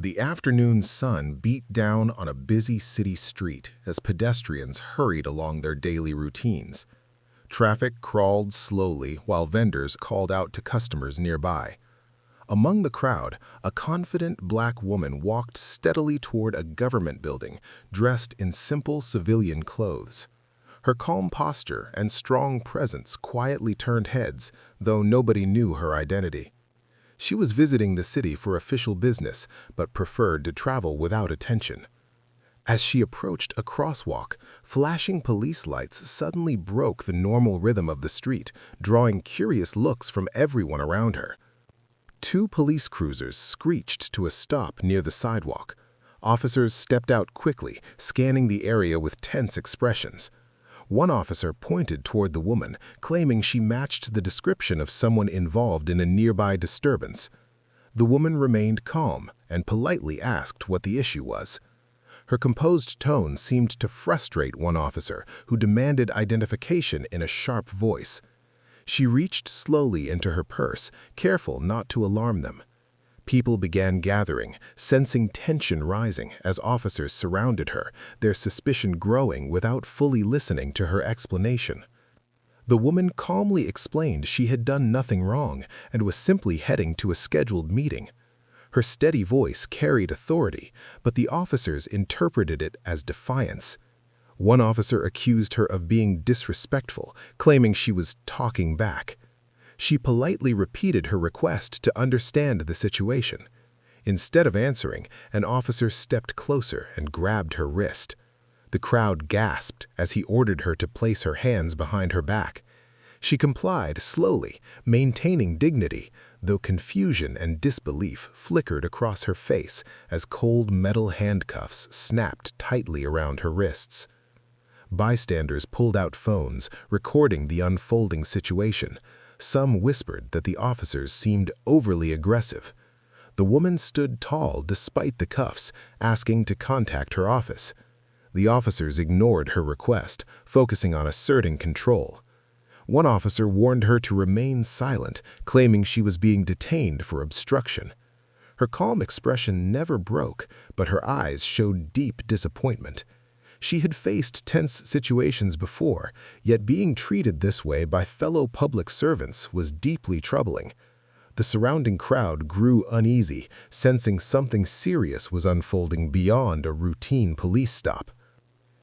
The afternoon sun beat down on a busy city street as pedestrians hurried along their daily routines. Traffic crawled slowly while vendors called out to customers nearby. Among the crowd, a confident black woman walked steadily toward a government building, dressed in simple civilian clothes. Her calm posture and strong presence quietly turned heads, though nobody knew her identity. She was visiting the city for official business, but preferred to travel without attention. As she approached a crosswalk, flashing police lights suddenly broke the normal rhythm of the street, drawing curious looks from everyone around her. Two police cruisers screeched to a stop near the sidewalk. Officers stepped out quickly, scanning the area with tense expressions. One officer pointed toward the woman, claiming she matched the description of someone involved in a nearby disturbance. The woman remained calm and politely asked what the issue was. Her composed tone seemed to frustrate one officer, who demanded identification in a sharp voice. She reached slowly into her purse, careful not to alarm them. People began gathering, sensing tension rising as officers surrounded her, their suspicion growing without fully listening to her explanation. The woman calmly explained she had done nothing wrong and was simply heading to a scheduled meeting. Her steady voice carried authority, but the officers interpreted it as defiance. One officer accused her of being disrespectful, claiming she was talking back. She politely repeated her request to understand the situation. Instead of answering, an officer stepped closer and grabbed her wrist. The crowd gasped as he ordered her to place her hands behind her back. She complied slowly, maintaining dignity, though confusion and disbelief flickered across her face as cold metal handcuffs snapped tightly around her wrists. Bystanders pulled out phones, recording the unfolding situation. Some whispered that the officers seemed overly aggressive. The woman stood tall despite the cuffs, asking to contact her office. The officers ignored her request, focusing on asserting control. One officer warned her to remain silent, claiming she was being detained for obstruction. Her calm expression never broke, but her eyes showed deep disappointment. She had faced tense situations before, yet being treated this way by fellow public servants was deeply troubling. The surrounding crowd grew uneasy, sensing something serious was unfolding beyond a routine police stop.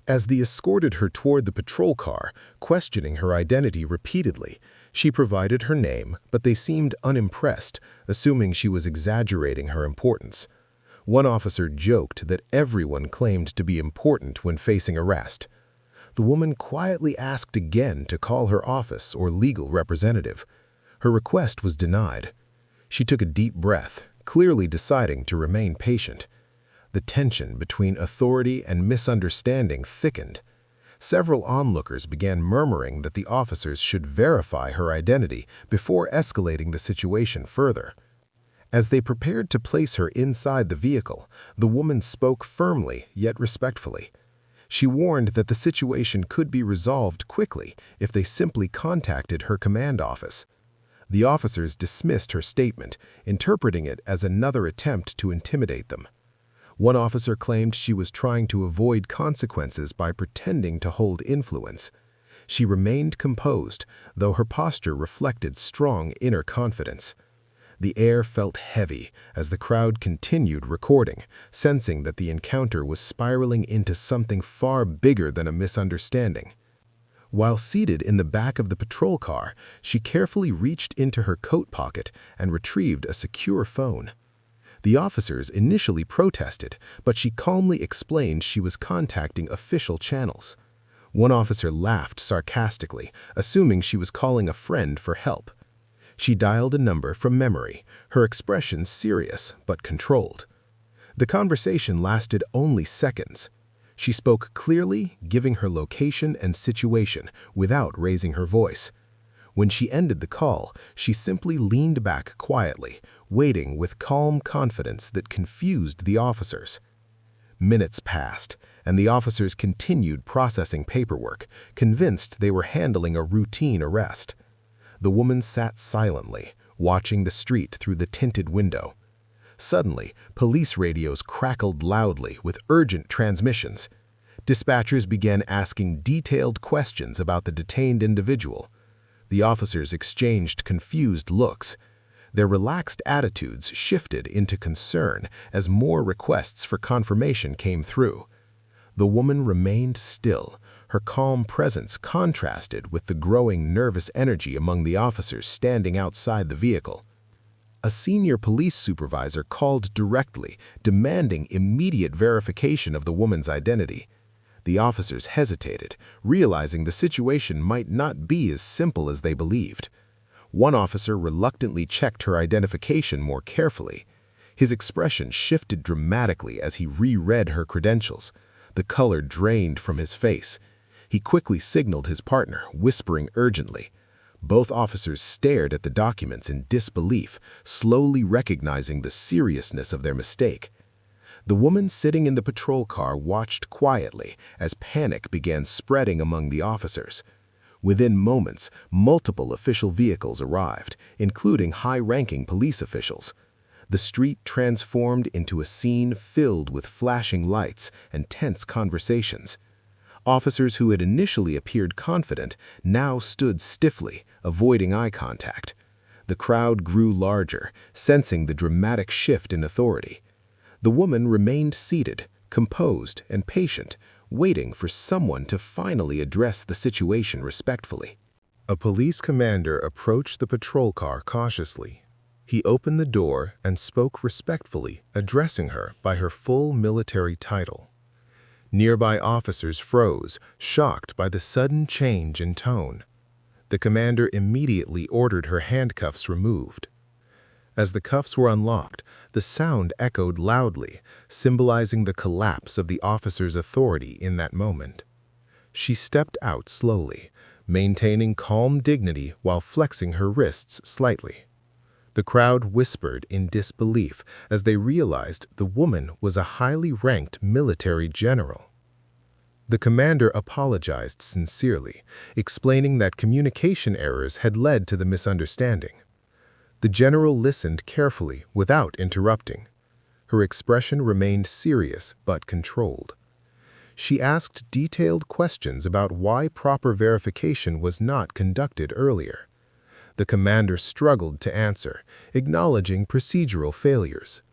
As they escorted her toward the patrol car, questioning her identity repeatedly, she provided her name, but they seemed unimpressed, assuming she was exaggerating her importance. One officer joked that everyone claimed to be important when facing arrest. The woman quietly asked again to call her office or legal representative. Her request was denied. She took a deep breath, clearly deciding to remain patient. The tension between authority and misunderstanding thickened. Several onlookers began murmuring that the officers should verify her identity before escalating the situation further. As they prepared to place her inside the vehicle, the woman spoke firmly yet respectfully. She warned that the situation could be resolved quickly if they simply contacted her command office. The officers dismissed her statement, interpreting it as another attempt to intimidate them. One officer claimed she was trying to avoid consequences by pretending to hold influence. She remained composed, though her posture reflected strong inner confidence. The air felt heavy as the crowd continued recording, sensing that the encounter was spiraling into something far bigger than a misunderstanding. While seated in the back of the patrol car, she carefully reached into her coat pocket and retrieved a secure phone. The officers initially protested, but she calmly explained she was contacting official channels. One officer laughed sarcastically, assuming she was calling a friend for help. She dialed a number from memory, her expression serious but controlled. The conversation lasted only seconds. She spoke clearly, giving her location and situation without raising her voice. When she ended the call, she simply leaned back quietly, waiting with calm confidence that confused the officers. Minutes passed, and the officers continued processing paperwork, convinced they were handling a routine arrest. The woman sat silently, watching the street through the tinted window. Suddenly, police radios crackled loudly with urgent transmissions. Dispatchers began asking detailed questions about the detained individual. The officers exchanged confused looks. Their relaxed attitudes shifted into concern as more requests for confirmation came through. The woman remained still. Her calm presence contrasted with the growing nervous energy among the officers standing outside the vehicle. A senior police supervisor called directly, demanding immediate verification of the woman's identity. The officers hesitated, realizing the situation might not be as simple as they believed. One officer reluctantly checked her identification more carefully. His expression shifted dramatically as he reread her credentials. The color drained from his face. He quickly signaled his partner, whispering urgently. Both officers stared at the documents in disbelief, slowly recognizing the seriousness of their mistake. The woman sitting in the patrol car watched quietly as panic began spreading among the officers. Within moments, multiple official vehicles arrived, including high-ranking police officials. The street transformed into a scene filled with flashing lights and tense conversations. Officers who had initially appeared confident now stood stiffly, avoiding eye contact. The crowd grew larger, sensing the dramatic shift in authority. The woman remained seated, composed and patient, waiting for someone to finally address the situation respectfully. A police commander approached the patrol car cautiously. He opened the door and spoke respectfully, addressing her by her full military title. Nearby officers froze, shocked by the sudden change in tone. The commander immediately ordered her handcuffs removed. As the cuffs were unlocked, the sound echoed loudly, symbolizing the collapse of the officer's authority in that moment. She stepped out slowly, maintaining calm dignity while flexing her wrists slightly. The crowd whispered in disbelief as they realized the woman was a highly ranked military general. The commander apologized sincerely, explaining that communication errors had led to the misunderstanding. The general listened carefully without interrupting. Her expression remained serious but controlled. She asked detailed questions about why proper verification was not conducted earlier. The commander struggled to answer, acknowledging procedural failures.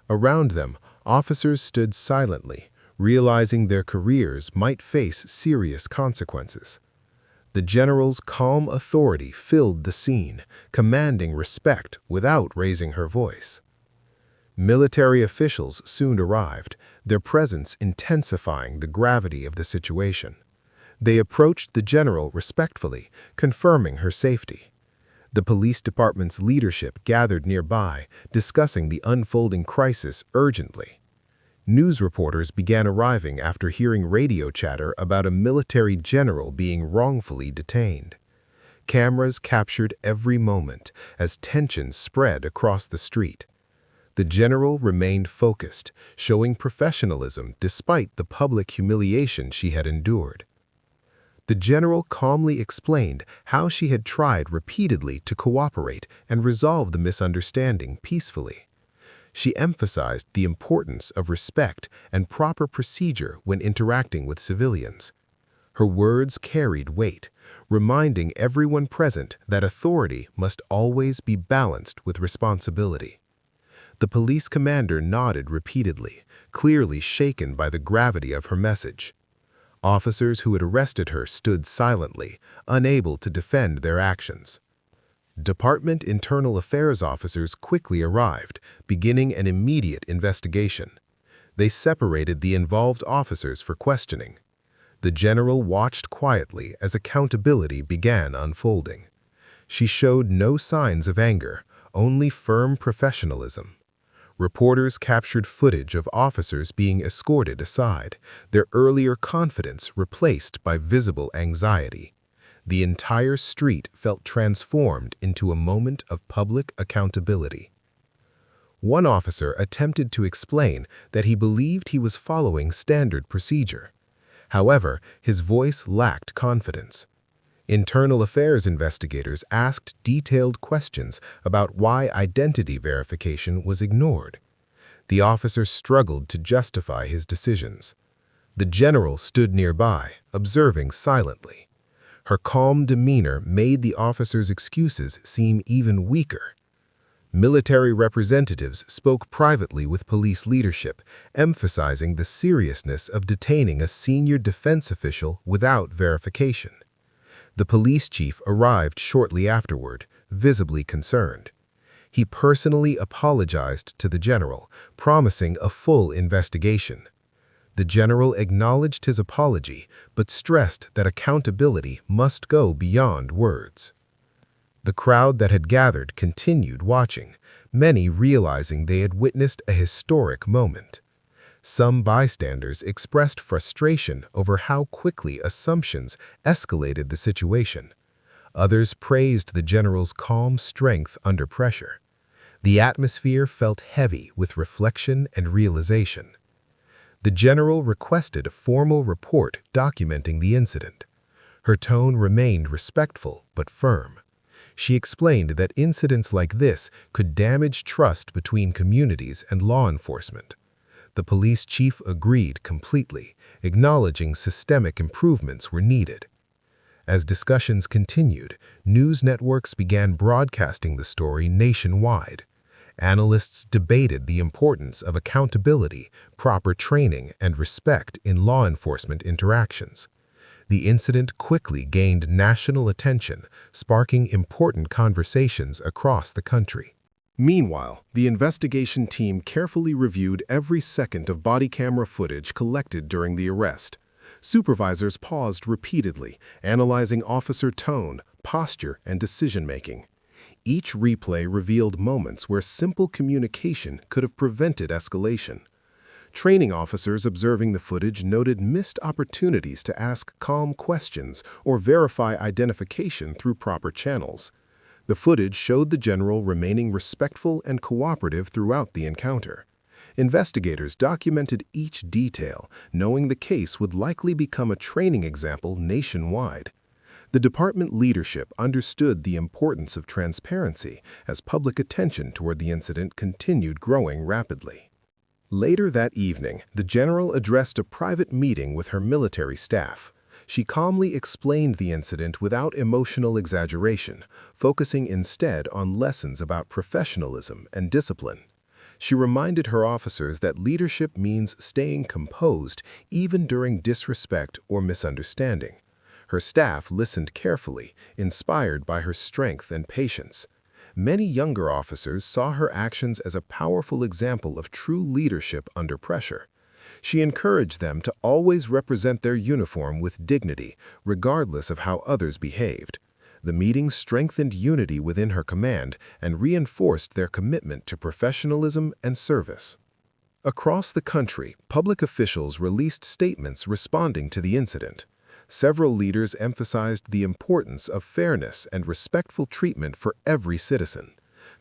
Around them, officers stood silently, realizing their careers might face serious consequences. The general's calm authority filled the scene, commanding respect without raising her voice. Military officials soon arrived, their presence intensifying the gravity of the situation. They approached the general respectfully, confirming her safety. The police department's leadership gathered nearby, discussing the unfolding crisis urgently. News reporters began arriving after hearing radio chatter about a military general being wrongfully detained. Cameras captured every moment as tension spread across the street. The general remained focused, showing professionalism despite the public humiliation she had endured. The general calmly explained how she had tried repeatedly to cooperate and resolve the misunderstanding peacefully. She emphasized the importance of respect and proper procedure when interacting with civilians. Her words carried weight, reminding everyone present that authority must always be balanced with responsibility. The police commander nodded repeatedly, clearly shaken by the gravity of her message. Officers who had arrested her stood silently, unable to defend their actions. Department Internal Affairs officers quickly arrived, beginning an immediate investigation. They separated the involved officers for questioning. The general watched quietly as accountability began unfolding. She showed no signs of anger, only firm professionalism. Reporters captured footage of officers being escorted aside, their earlier confidence replaced by visible anxiety. The entire street felt transformed into a moment of public accountability. One officer attempted to explain that he believed he was following standard procedure. However, his voice lacked confidence. Internal affairs investigators asked detailed questions about why identity verification was ignored. The officer struggled to justify his decisions. The general stood nearby, observing silently. Her calm demeanor made the officer's excuses seem even weaker. Military representatives spoke privately with police leadership, emphasizing the seriousness of detaining a senior defense official without verification. The police chief arrived shortly afterward, visibly concerned. He personally apologized to the general, promising a full investigation. The general acknowledged his apology, but stressed that accountability must go beyond words. The crowd that had gathered continued watching, many realizing they had witnessed a historic moment. Some bystanders expressed frustration over how quickly assumptions escalated the situation. Others praised the general's calm strength under pressure. The atmosphere felt heavy with reflection and realization. The general requested a formal report documenting the incident. Her tone remained respectful but firm. She explained that incidents like this could damage trust between communities and law enforcement. The police chief agreed completely, acknowledging systemic improvements were needed. As discussions continued, news networks began broadcasting the story nationwide. Analysts debated the importance of accountability, proper training, and respect in law enforcement interactions. The incident quickly gained national attention, sparking important conversations across the country. Meanwhile, the investigation team carefully reviewed every second of body camera footage collected during the arrest. Supervisors paused repeatedly, analyzing officer tone, posture, and decision-making. Each replay revealed moments where simple communication could have prevented escalation. Training officers observing the footage noted missed opportunities to ask calm questions or verify identification through proper channels. The footage showed the general remaining respectful and cooperative throughout the encounter. Investigators documented each detail, knowing the case would likely become a training example nationwide. The department leadership understood the importance of transparency as public attention toward the incident continued growing rapidly. Later that evening, the general addressed a private meeting with her military staff. She calmly explained the incident without emotional exaggeration, focusing instead on lessons about professionalism and discipline. She reminded her officers that leadership means staying composed even during disrespect or misunderstanding. Her staff listened carefully, inspired by her strength and patience. Many younger officers saw her actions as a powerful example of true leadership under pressure. She encouraged them to always represent their uniform with dignity, regardless of how others behaved. The meeting strengthened unity within her command and reinforced their commitment to professionalism and service. Across the country, public officials released statements responding to the incident. Several leaders emphasized the importance of fairness and respectful treatment for every citizen.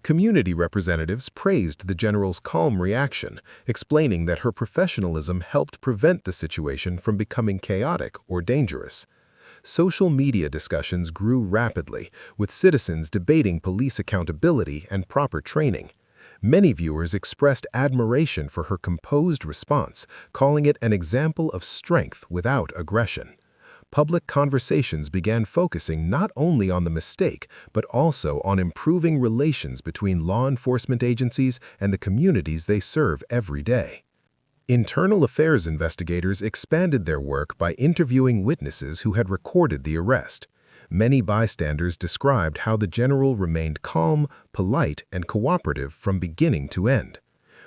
Community representatives praised the general's calm reaction, explaining that her professionalism helped prevent the situation from becoming chaotic or dangerous. Social media discussions grew rapidly, with citizens debating police accountability and proper training. Many viewers expressed admiration for her composed response, calling it an example of strength without aggression. Public conversations began focusing not only on the mistake, but also on improving relations between law enforcement agencies and the communities they serve every day. Internal affairs investigators expanded their work by interviewing witnesses who had recorded the arrest. Many bystanders described how the general remained calm, polite, and cooperative from beginning to end.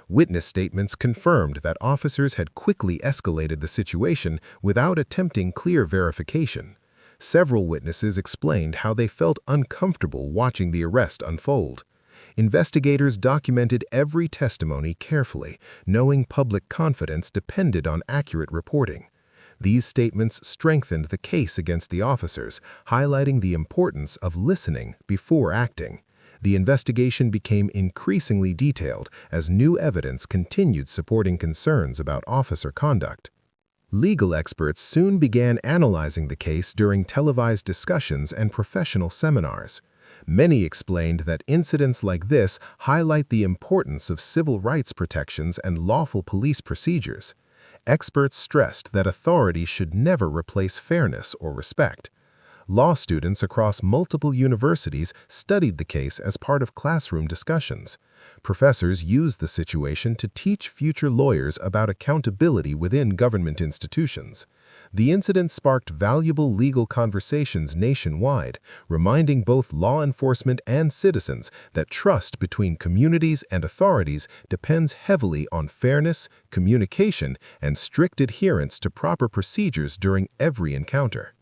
Witness statements confirmed that officers had quickly escalated the situation without attempting clear verification. Several witnesses explained how they felt uncomfortable watching the arrest unfold. Investigators documented every testimony carefully, knowing public confidence depended on accurate reporting. These statements strengthened the case against the officers, highlighting the importance of listening before acting. The investigation became increasingly detailed as new evidence continued supporting concerns about officer conduct. Legal experts soon began analyzing the case during televised discussions and professional seminars. Many explained that incidents like this highlight the importance of civil rights protections and lawful police procedures. Experts stressed that authority should never replace fairness or respect. Law students across multiple universities studied the case as part of classroom discussions. Professors used the situation to teach future lawyers about accountability within government institutions. The incident sparked valuable legal conversations nationwide, reminding both law enforcement and citizens that trust between communities and authorities depends heavily on fairness, communication, and strict adherence to proper procedures during every encounter.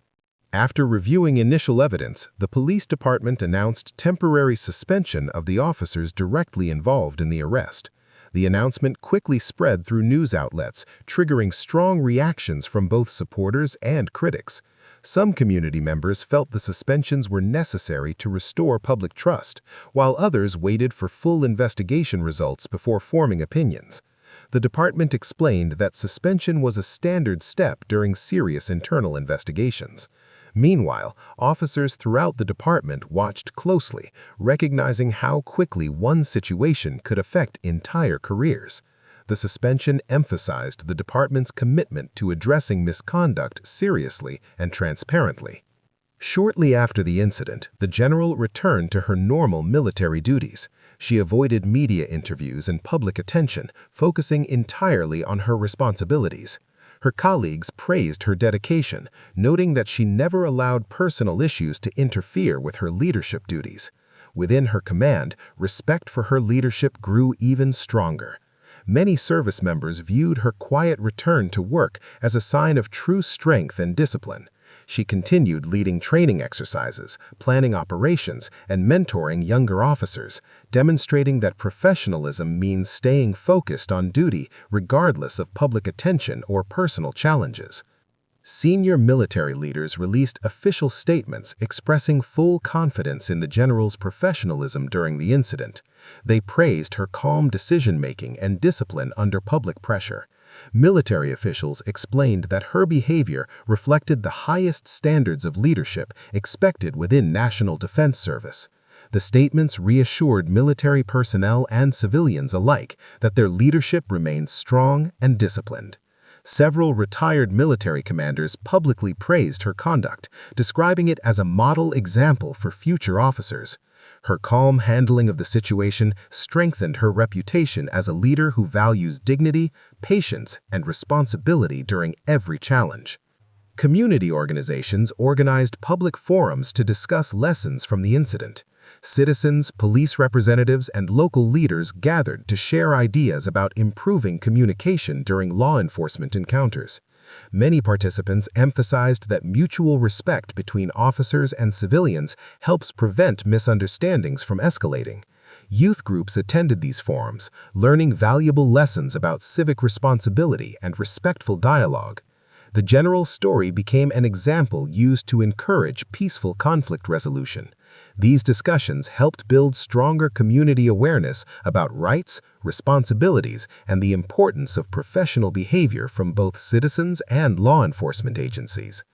After reviewing initial evidence, the police department announced temporary suspension of the officers directly involved in the arrest. The announcement quickly spread through news outlets, triggering strong reactions from both supporters and critics. Some community members felt the suspensions were necessary to restore public trust, while others waited for full investigation results before forming opinions. The department explained that suspension was a standard step during serious internal investigations. Meanwhile, officers throughout the department watched closely, recognizing how quickly one situation could affect entire careers. The suspension emphasized the department's commitment to addressing misconduct seriously and transparently. Shortly after the incident, the general returned to her normal military duties. She avoided media interviews and public attention, focusing entirely on her responsibilities. Her colleagues praised her dedication, noting that she never allowed personal issues to interfere with her leadership duties. Within her command, respect for her leadership grew even stronger. Many service members viewed her quiet return to work as a sign of true strength and discipline. She continued leading training exercises, planning operations, and mentoring younger officers, demonstrating that professionalism means staying focused on duty regardless of public attention or personal challenges. Senior military leaders released official statements expressing full confidence in the general's professionalism during the incident. They praised her calm decision-making and discipline under public pressure. Military officials explained that her behavior reflected the highest standards of leadership expected within National Defense Service. The statements reassured military personnel and civilians alike that their leadership remained strong and disciplined. Several retired military commanders publicly praised her conduct, describing it as a model example for future officers. Her calm handling of the situation strengthened her reputation as a leader who values dignity, patience, and responsibility during every challenge. Community organizations organized public forums to discuss lessons from the incident. Citizens, police representatives, and local leaders gathered to share ideas about improving communication during law enforcement encounters. Many participants emphasized that mutual respect between officers and civilians helps prevent misunderstandings from escalating. Youth groups attended these forums, learning valuable lessons about civic responsibility and respectful dialogue. The general's story became an example used to encourage peaceful conflict resolution. These discussions helped build stronger community awareness about rights, responsibilities, and the importance of professional behavior from both citizens and law enforcement agencies.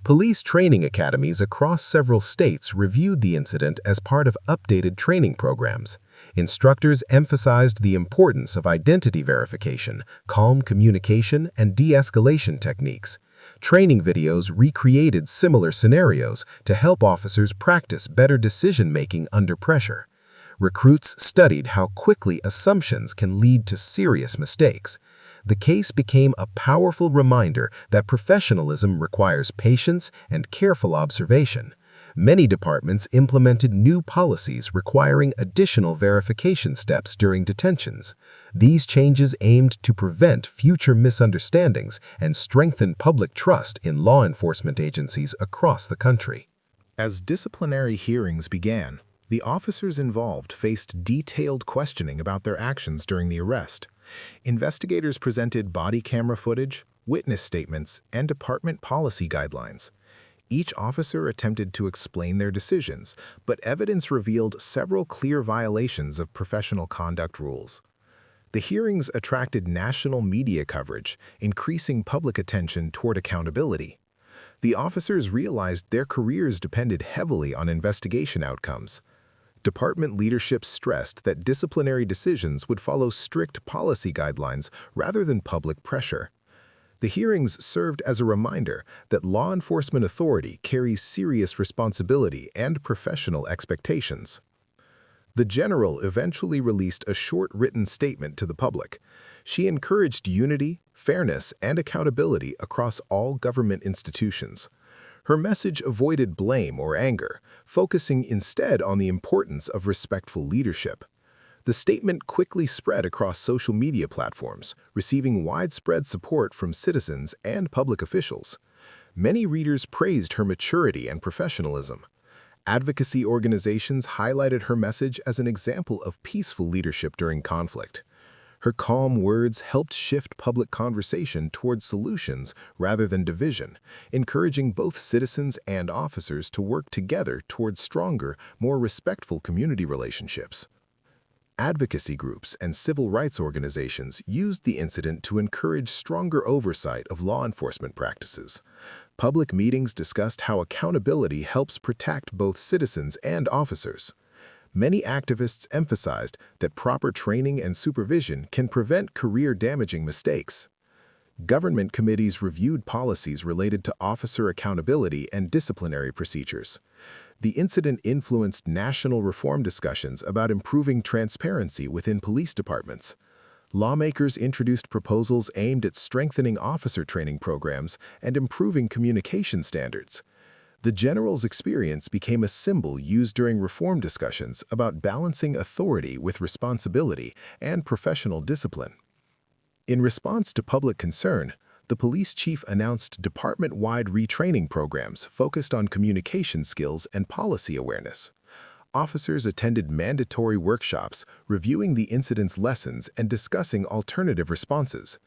Police training academies across several states reviewed the incident as part of updated training programs. Instructors emphasized the importance of identity verification, calm communication, and de-escalation techniques. Training videos recreated similar scenarios to help officers practice better decision-making under pressure. Recruits studied how quickly assumptions can lead to serious mistakes. The case became a powerful reminder that professionalism requires patience and careful observation. Many departments implemented new policies requiring additional verification steps during detentions. These changes aimed to prevent future misunderstandings and strengthen public trust in law enforcement agencies across the country. As disciplinary hearings began, the officers involved faced detailed questioning about their actions during the arrest. Investigators presented body camera footage, witness statements, and department policy guidelines. Each officer attempted to explain their decisions, but evidence revealed several clear violations of professional conduct rules. The hearings attracted national media coverage, increasing public attention toward accountability. The officers realized their careers depended heavily on investigation outcomes. Department leadership stressed that disciplinary decisions would follow strict policy guidelines rather than public pressure. The hearings served as a reminder that law enforcement authority carries serious responsibility and professional expectations. The general eventually released a short written statement to the public. She encouraged unity, fairness, and accountability across all government institutions. Her message avoided blame or anger, focusing instead on the importance of respectful leadership. The statement quickly spread across social media platforms, receiving widespread support from citizens and public officials. Many readers praised her maturity and professionalism. Advocacy organizations highlighted her message as an example of peaceful leadership during conflict. Her calm words helped shift public conversation towards solutions rather than division, encouraging both citizens and officers to work together towards stronger, more respectful community relationships. Advocacy groups and civil rights organizations used the incident to encourage stronger oversight of law enforcement practices. Public meetings discussed how accountability helps protect both citizens and officers. Many activists emphasized that proper training and supervision can prevent career-damaging mistakes. Government committees reviewed policies related to officer accountability and disciplinary procedures. The incident influenced national reform discussions about improving transparency within police departments. Lawmakers introduced proposals aimed at strengthening officer training programs and improving communication standards. The general's experience became a symbol used during reform discussions about balancing authority with responsibility and professional discipline. In response to public concern, the police chief announced department-wide retraining programs focused on communication skills and policy awareness. Officers attended mandatory workshops, reviewing the incident's lessons and discussing alternative responses.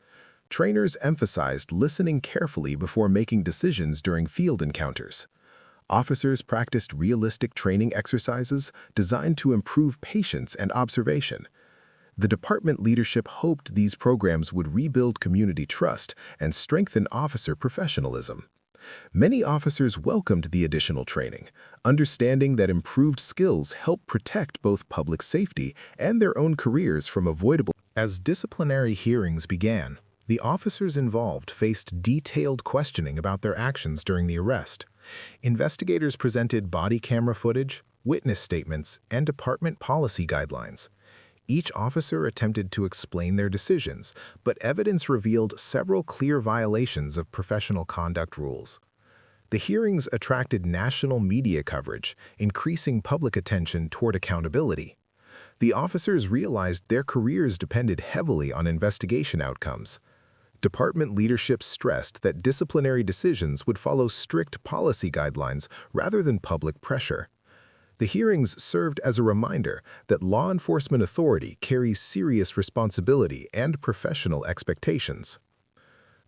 Trainers emphasized listening carefully before making decisions during field encounters. Officers practiced realistic training exercises designed to improve patience and observation. The department leadership hoped these programs would rebuild community trust and strengthen officer professionalism. Many officers welcomed the additional training, understanding that improved skills help protect both public safety and their own careers from avoidable. As disciplinary hearings began, the officers involved faced detailed questioning about their actions during the arrest. Investigators presented body camera footage, witness statements, and department policy guidelines. Each officer attempted to explain their decisions, but evidence revealed several clear violations of professional conduct rules. The hearings attracted national media coverage, increasing public attention toward accountability. The officers realized their careers depended heavily on investigation outcomes. Department leadership stressed that disciplinary decisions would follow strict policy guidelines rather than public pressure. The hearings served as a reminder that law enforcement authority carries serious responsibility and professional expectations.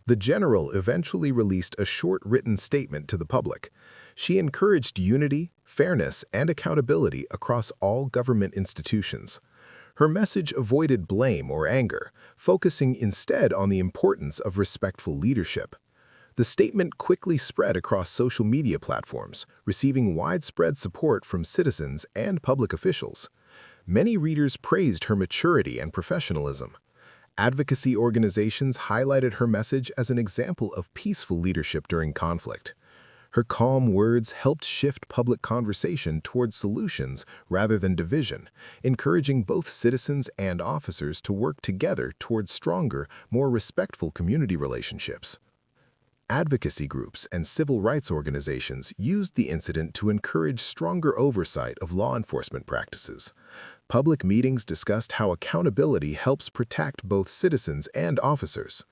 The general eventually released a short written statement to the public. She encouraged unity, fairness, and accountability across all government institutions. Her message avoided blame or anger, focusing instead on the importance of respectful leadership. The statement quickly spread across social media platforms, receiving widespread support from citizens and public officials. Many readers praised her maturity and professionalism. Advocacy organizations highlighted her message as an example of peaceful leadership during conflict. Her calm words helped shift public conversation towards solutions rather than division, encouraging both citizens and officers to work together towards stronger, more respectful community relationships. Advocacy groups and civil rights organizations used the incident to encourage stronger oversight of law enforcement practices. Public meetings discussed how accountability helps protect both citizens and officers.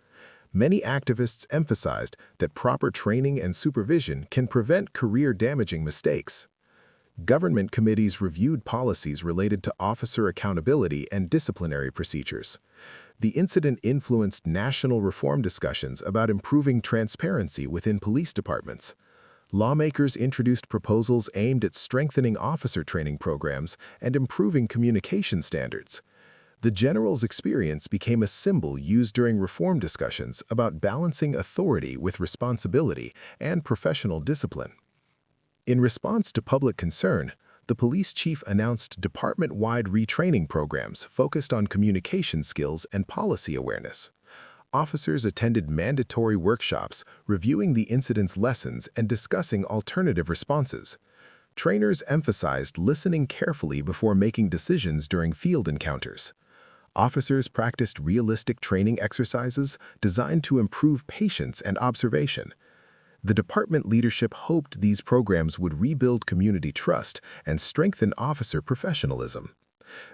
Many activists emphasized that proper training and supervision can prevent career-damaging mistakes. Government committees reviewed policies related to officer accountability and disciplinary procedures. The incident influenced national reform discussions about improving transparency within police departments. Lawmakers introduced proposals aimed at strengthening officer training programs and improving communication standards. The general's experience became a symbol used during reform discussions about balancing authority with responsibility and professional discipline. In response to public concern, the police chief announced department-wide retraining programs focused on communication skills and policy awareness. Officers attended mandatory workshops, reviewing the incident's lessons and discussing alternative responses. Trainers emphasized listening carefully before making decisions during field encounters. Officers practiced realistic training exercises designed to improve patience and observation. The department leadership hoped these programs would rebuild community trust and strengthen officer professionalism.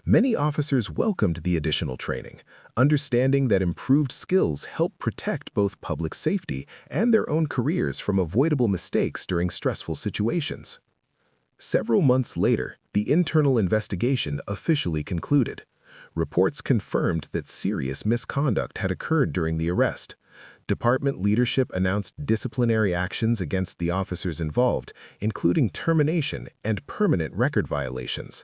Many officers welcomed the additional training, understanding that improved skills help protect both public safety and their own careers from avoidable mistakes during stressful situations. Several months later, the internal investigation officially concluded. Reports confirmed that serious misconduct had occurred during the arrest. Department leadership announced disciplinary actions against the officers involved, including termination and permanent record violations.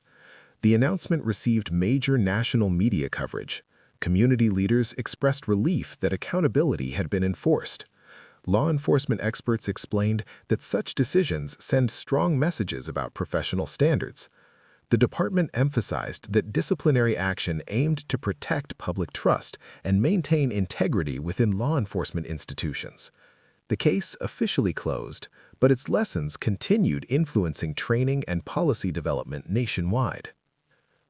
The announcement received major national media coverage. Community leaders expressed relief that accountability had been enforced. Law enforcement experts explained that such decisions send strong messages about professional standards. The department emphasized that disciplinary action aimed to protect public trust and maintain integrity within law enforcement institutions. The case officially closed, but its lessons continued influencing training and policy development nationwide.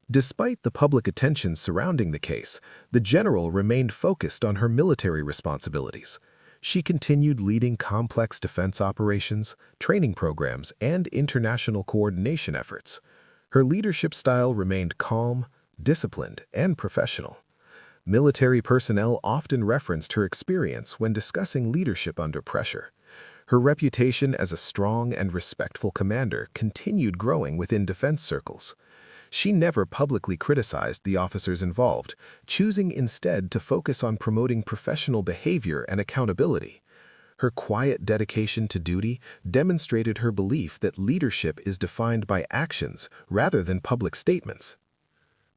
Despite the public attention surrounding the case, the general remained focused on her military responsibilities. She continued leading complex defense operations, training programs, and international coordination efforts. Her leadership style remained calm, disciplined, and professional. Military personnel often referenced her experience when discussing leadership under pressure. Her reputation as a strong and respectful commander continued growing within defense circles. She never publicly criticized the officers involved, choosing instead to focus on promoting professional behavior and accountability. Her quiet dedication to duty demonstrated her belief that leadership is defined by actions rather than public statements.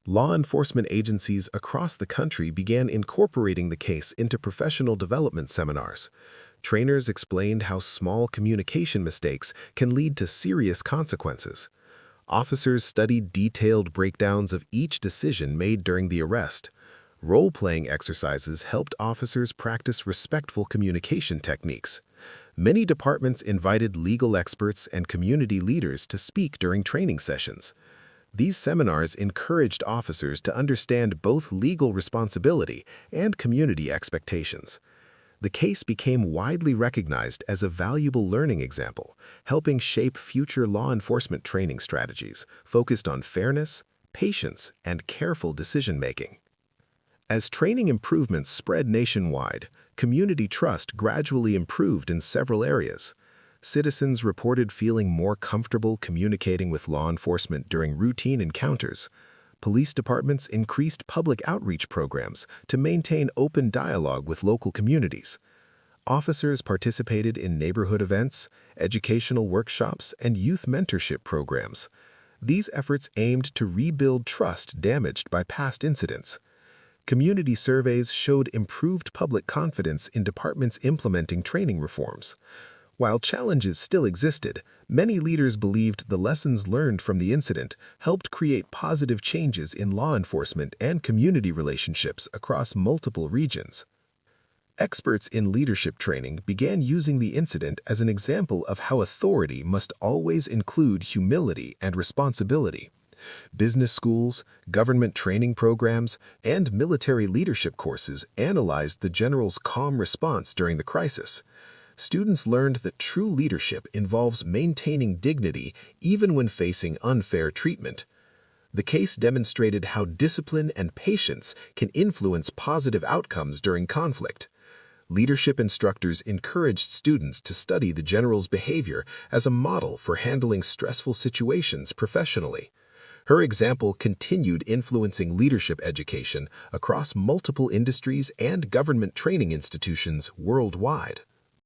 Law enforcement agencies across the country began incorporating the case into professional development seminars. Trainers explained how small communication mistakes can lead to serious consequences. Officers studied detailed breakdowns of each decision made during the arrest. Role-playing exercises helped officers practice respectful communication techniques. Many departments invited legal experts and community leaders to speak during training sessions. These seminars encouraged officers to understand both legal responsibility and community expectations. The case became widely recognized as a valuable learning example, helping shape future law enforcement training strategies focused on fairness, patience, and careful decision-making. As training improvements spread nationwide, community trust gradually improved in several areas. Citizens reported feeling more comfortable communicating with law enforcement during routine encounters. Police departments increased public outreach programs to maintain open dialogue with local communities. Officers participated in neighborhood events, educational workshops, and youth mentorship programs. These efforts aimed to rebuild trust damaged by past incidents. Community surveys showed improved public confidence in departments implementing training reforms. While challenges still existed, many leaders believed the lessons learned from the incident helped create positive changes in law enforcement and community relationships across multiple regions. Experts in leadership training began using the incident as an example of how authority must always include humility and responsibility. Business schools, government training programs, and military leadership courses analyzed the general's calm response during the crisis. Students learned that true leadership involves maintaining dignity even when facing unfair treatment. The case demonstrated how discipline and patience can influence positive outcomes during conflict. Leadership instructors encouraged students to study the general's behavior as a model for handling stressful situations professionally. Her example continued influencing leadership education across multiple industries and government training institutions worldwide.